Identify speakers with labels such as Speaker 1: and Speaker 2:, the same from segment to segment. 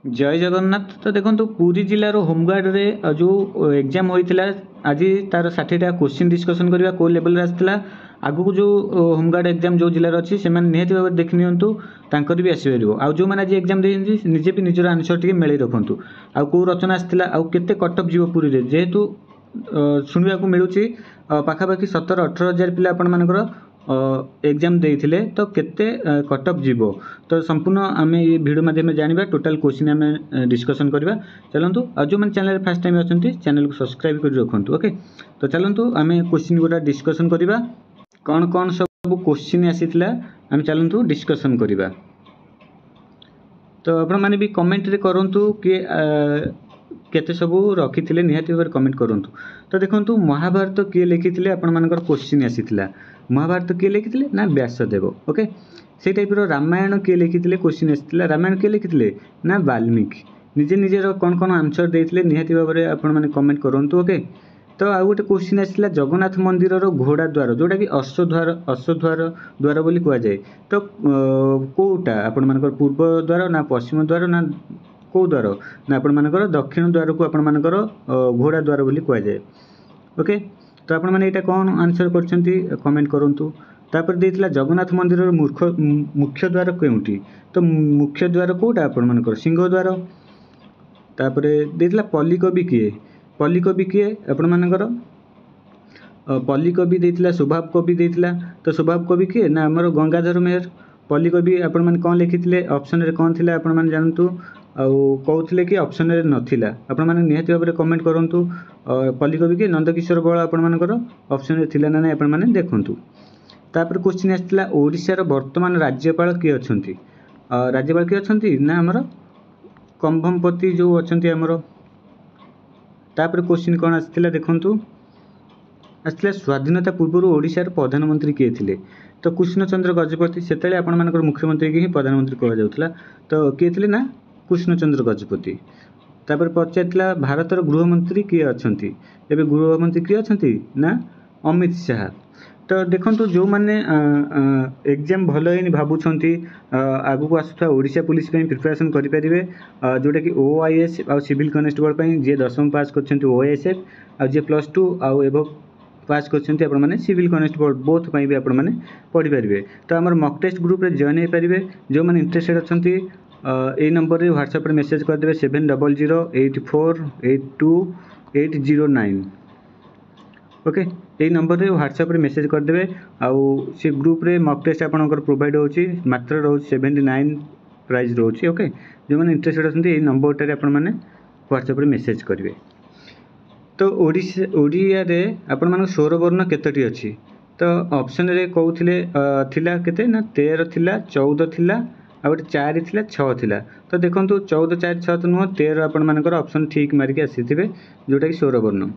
Speaker 1: जय जगन्नाथ। तो देखो पुरी जिलार होमगार्ड रे जो एग्जाम होता आज तार 60टा क्वेश्चन डिस्कसन करवा को लेवल आसाला आगु जो होमगार्ड एग्जाम जो जिलार अच्छी से निहती भाव देखी निंतर भी आसपार आउ जो मैंने आज एग्जाम निजे भी निजर आंसर टी मेल रखु आउ कौ रचना आसाला आउ केते कटअफ जीव पुरी रे जेहेतु शुणा मिलूँ पाखापाखि 17-18 हज़ार पिला आपण मानकर एग्जाम देइथिले तो केते कटअफ जीवो तो संपूर्ण आम ये वीडियो माध्यम जानिबा टोटल क्वेश्चन आम डिस्कसन करवा चलतु आ जो मैंने चैनल फर्स्ट टाइम अच्छा चैनल को सब्सक्राइब कर रखु ओके। तो चलतु आम क्वेश्चन गुड़ा डिस्कसन करवा कौन कौन सब क्वेश्चन आसीथिला आम चलतु डिस्कसन करवा। तो आपण माने भी कमेंट रे करंतु कि केते सब रखी निहाती भाव कमेंट करूँ। तो देखो महाभारत किए लिखी आपण मानकर क्वेश्चन आसीथिला महाभारत किए लिखी ना व्यासदेव ओके। से टाइप रामायण किए लिखी क्वेश्चन आसाला रामायण किए लिखी ना वाल्मीकि निजे निजे कौन कौन आंसर देते निहाती भाव में आपण मैंने कमेंट करूँ ओके। तो आउ गोटे क्वेश्चन आसाला जगन्नाथ मंदिर घोड़ा द्वार जोटा कि अश्वद्वार द्वार बोली कहुए तो कौटा आपण मानकर पूर्व द्वार ना पश्चिम द्वार ना कौ द्वार ना आपण मानकर दक्षिण द्वार को आपण मानकर घोड़ा द्वार बोली कहुए ओके। तो आपण मैंने यहाँ कौन आंसर कर कमेंट करूँ। तापर देइथिला जगन्नाथ मंदिर मुख्य द्वार केउंटी तो मुख्य द्वार कौटा आपण मानकर सिंह द्वार। तापर देइथिला पल्ली कवि किए आपण मानकर पल्ली कवि देइथिला स्वभाव कवि देइथिला तो स्वभाव कवि किए ना हमर गंगाधर मेहर। पल्ली कवि आपण माने कौन लिखिथिले ऑप्शन रे कौन थिला आपण माने जानतु आउ कहूथिले कि ऑप्शन रे नथिला आपण माने निहाती भाव में कमेंट करंतु। पल्ली कवि के नंदकिशोर बळ आपण मानकर ऑप्शन रे थिला ना नै आपण माने देखंतु। तापर क्वेश्चन आसला ओडिशा रो वर्तमान राज्यपाल किए अछंती राज्यपाल किए अछंती ना हमर कंभमपति जो अछंती हमर। तापर क्वेश्चन कौन आसला देखंतु आसला स्वाधीनता पूर्व ओडिशा रो प्रधानमंत्री किए थिले तो कृष्णचंद्र गजपति सेतले आपण मानकर मुख्यमंत्री के ही प्रधानमंत्री कहा जाउतला तो किए थिले ना कृष्णचंद्र गजपति। तापर पचारला भारतर गृहमंत्री किए अछंती एबे गृहमंत्री किए अछंती ना अमित शाह। तो देखो जो मैंने एग्जाम भल ही भावुंट आगु को आसुवा ओडिशा पुलिस प्रिपरेशन करेंगे जोटा कि OIS आ सिविल कनेस्टेबल जी 10वीं पास कर OSF आ जी +2 आउ एभव पास कर सिविल कनेस्टेबल बोथ भी आपण मैंने पढ़ी पारे। तो आम मक टेस्ट ग्रुप रे जॉइन हो पारे जो मैंने इंटरेस्टेड अच्छा यही नंबर रे व्हाट्सएप रे मेसेज करदे 7008482809 ओके। यही नंबर रे व्हाट्सएप रे मेसेज करदे आउ से ग्रुप रे मक टेस्ट आपनकर प्रोवाइड होची मात्र रोज 79 प्राइस रोची ओके। जो मैंने इंटरेस्टेड अच्छा यही नंबर आपण मैंने व्हाट्सएप रे मेसेज करेंगे। तो ओडिया रे आपण मान स्वरवर्ण केतोटी अच्छी तो ऑप्शन रे कहूथिले थिला केते ना 13 थिला 14 थिला आ गोटे 4 थिला 6 थिला। तो देखंतु 14 4 6 तो नुह 13 आपण मानकर ऑप्शन ठीक मारिक आसीथिबे जोटा कि स्वरवर्ण।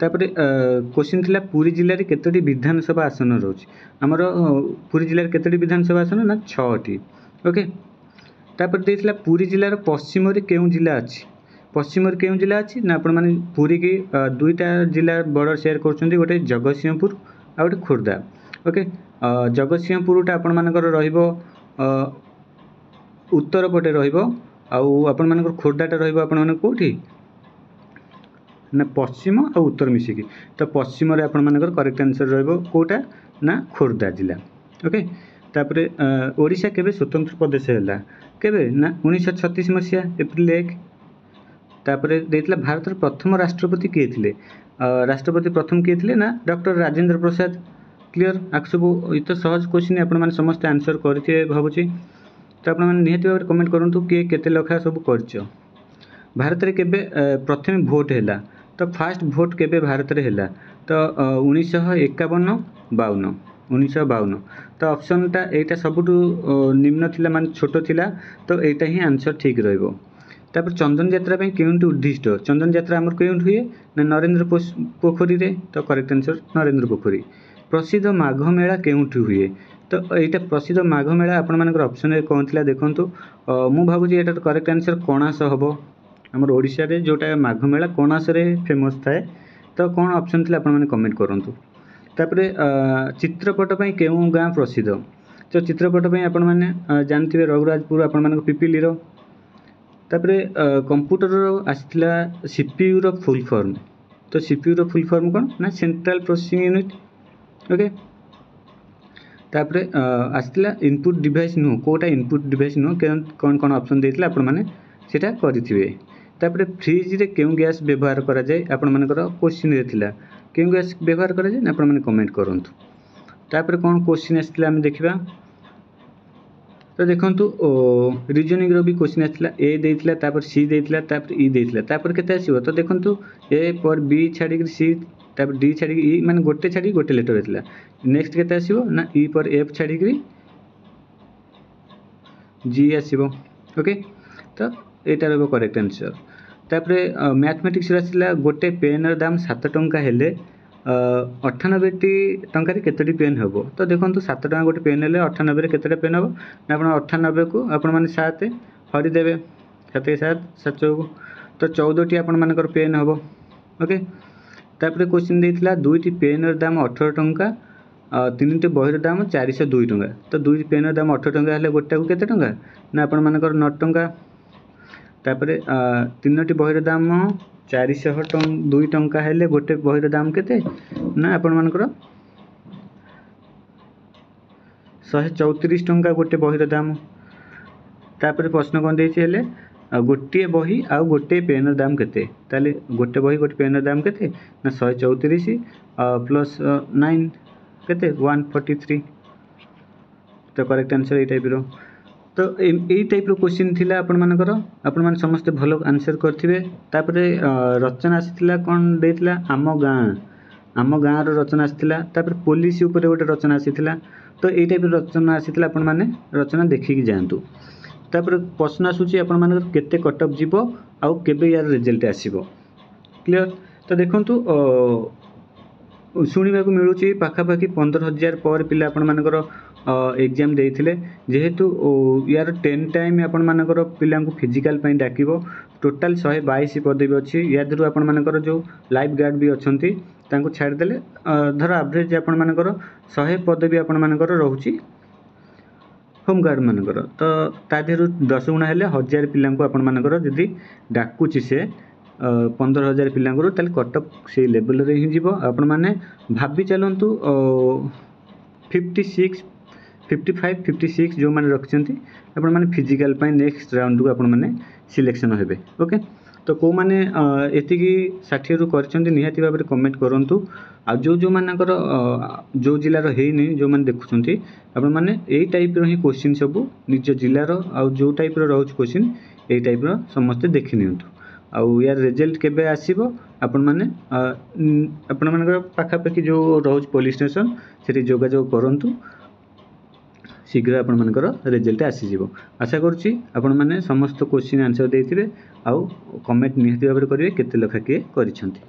Speaker 1: तापर क्वेश्चन थिला पुरी जिल्ला रे केतोटी विधानसभा आसन रहउची हमर पुरी जिल्ला रे केतोटी विधानसभा आसन ना 6टी ओके। तापर देथिला पुरी जिल्ला रो पश्चिम रे केउ जिल्ला अछि पश्चिम रे केउ जिल्ला अछि ना आपण माने पुरी की दुईटा जिल्ला बॉर्डर शेयर करछन्ती गोटे जगतसिंहपुर आ गोटे खोर्धा ओके। जगतसिंहपुरटा आपण मानकर रहिबो उत्तर पटे रहिबो आउ आपण मानकर खोर्धाटा रहिबो आपण माने कोठी ना पश्चिम आ उत्तर मिसिकी तो पश्चिम रे आपण मानकर करेक्ट आंसर रहिबो कोटा ना खोर्धा जिल्ला ओके। तापर ओडिशा केबे स्वतंत्र प्रदेश हैला केबे ना 1936 मसिया एप्रिल 1। तापर देथिला भारतर प्रथम राष्ट्रपति किए थिले राष्ट्रपति प्रथम किए थिले ना डॉक्टर राजेंद्र प्रसाद क्लियर आक सब ये तो सहज क्वेश्चन आपण माने समस्त आंसर करथिए भाबुची। तो आपण माने निहति भाव कमेंट करंतु कि केते लखा सब करछ। भारत रे केबे प्रथम भोट हैला तो फास्ट भोट केबे भारत रे हैला तो 1951 52 1952। तो ऑप्शन टा एटा सबुटु निम्न थिला माने छोटो थिला तो एटा ही आंसर ठीक रहइबो। तापर चंदन यात्रा केउंटी उद्दिष्ट चंदन यात्रा आमर केउंटी हुए ना नरेंद्र पोखरी रे तो करेक्ट आंसर नरेंद्र पोखरी। प्रसिद्ध माघ मेला केउंटी हुए तो यहाँ प्रसिद्ध माघ मेला आपण मानकर ऑप्शन रे कौन थिला देखंतु मु भाबुची एटा करेक्ट आंसर कणास हबो हमर ओडिशा रे जोटा माघ मेला कणास रे फेमस थाए तो कौन ऑप्शन थिला आपण माने कमेंट करंतु। तापर चित्रपट पई केउ गाँ प्रसिद्ध तो चित्रपट पई आपण माने जानथिबे रघुराजपुर आपण मानक पिपिली रो तापर कंप्यूटर आसला सीपीयू रो फुल फॉर्म। तो सीपीयू रो फुल फॉर्म कौन ना सेंट्रल प्रोसेसिंग यूनिट। ओके तापर आसला इनपुट डिवाइस नु कोटा इनपुट डिवाइस नु कौन कौन ऑप्शन देथिला आपण माने सेटा करिथिबे। तापर फ्रिज रे केउ गैस व्यवहार करा जाय आपण मानकर क्वेश्चन रे थिला केउ गैस व्यवहार करा जाय आपण माने कमेंट करंतु। तापर कौन क्वेश्चन आसथिला हम देखिबा। तो देखंतु रीजनिंग रो भी क्वेश्चन आसथिला ए देथिला तापर सी देथिला तापर ई देथिला तापर केते आसीबो। तो देखंतु ए पर बी छाडी के सी तापर डी छाडी ई माने गोटे छाडी गोटे लेटर देथिला। नेक्स्ट केते आसीबो ना ई पर एफ छाडी के जी आसीबो। ओके तो एटा रहबो करेक्ट आंसर। तापर मैथमेटिक्स आसथिला गोटे पेन रो दाम 7 टंका हेले 98 टंका रे केतडी पेन हबो। तो देखंतु 7 टंका गोटे पेन हेले 98 रे केतडा पेन हबो ना आपण 98 को आपण माने 7 हरि देबे 7 के 7 7 तो 14 टी आपण मानकर पेन हबो। ओके तापर क्वेश्चन देथिला दुईटी पेन रो दाम 18 टंका तीनटी बही रो दाम 402 टंका। तो दुई पेन रो दाम 18 टंका हेले गोटा को केते टंका ना आपण मानकर 9 टंका। तापर तीनटी बही रो दाम 402 टंका हेले गोटे बही रो दाम केते ना आपण मानकर 134 टंका गोटे बही रो दाम। तापर प्रश्न कोन देछि हेले गोटे बही आ गोटे पेन रो दाम केते ताले गोटे बही गोटे पेन रो दाम केते ना 134 प्लस 9 केते 143। तो करेक्ट आंसर ए टाइप रो। तो ए टाइप रो क्वेश्चन थिला आपण मानकर आपण मान समस्त भलो आंसर करथिबे। तापर रचना आसीथिला कोन देथिला आम गाँ रो रचना आसीथिला। तापर पुलिस ऊपर गोटे रचना आसीथिला। तो ए टाइप रो रचना आसीथिला आपण माने रचना देखि कि जानतु। तापर प्रश्न आसुची आपण मानकर केते कट ऑफ जीवो आ केबे यार रिजल्ट आसीबो क्लियर। तो देखंतु शुणिबा को मिलुची पाखापाखि 15,000 पर पिला आपण मानकर एग्जाम देथिले जेहेतु यार 10 टाइम आपण मानकर पिला को फिजिकल पई डाकिबो। टोटल 122 पदवी अछि। या दरु आपण मानकर जो लाइफ गार्ड भी अछंती तांको छाड़ देले धर एवरेज आपण मानकर 100 पदवी आपण मानकर रहउची होम गार्ड मानकर। तो ता देरु 10 गुणा हेले 1000 पिला को आपण मानकर जदी डाकुची से 15,000 पिला को ताले कट ऑफ से लेवल रे ही जीवो। आपण माने भाबी चलंतु 56 55 56 जो माने रखचंती आपण माने फिजिकल पई नेक्स्ट राउंड को आपण माने सिलेक्शन हेबे। ओके तो को माने एतिकी 60 रु करचंती निहाती भाबरे कमेंट करंतु। आ जो मानकर जो जिल्ला रो हेनी जो माने देखुचंती आपण माने एई टाइप रो ही क्वेश्चन सब निज जिल्ला रो आ जो टाइप रो रहउच क्वेश्चन एई टाइप रो समस्त देखि नियंतु। आ यार रिजल्ट केबे आसीबो आपण माने आपण मानकर पाखापाखि जो रहउच पुलिस स्टेशन सेठी जोगाजोग करंतु शीघ्र आपण मानकर रिजल्ट आसी जीवो। आशा करूची आपण माने समस्त क्वेश्चन आंसर देथिबे आ कमेंट निहाती भाबरे करिवे केते लखा के करिसंती।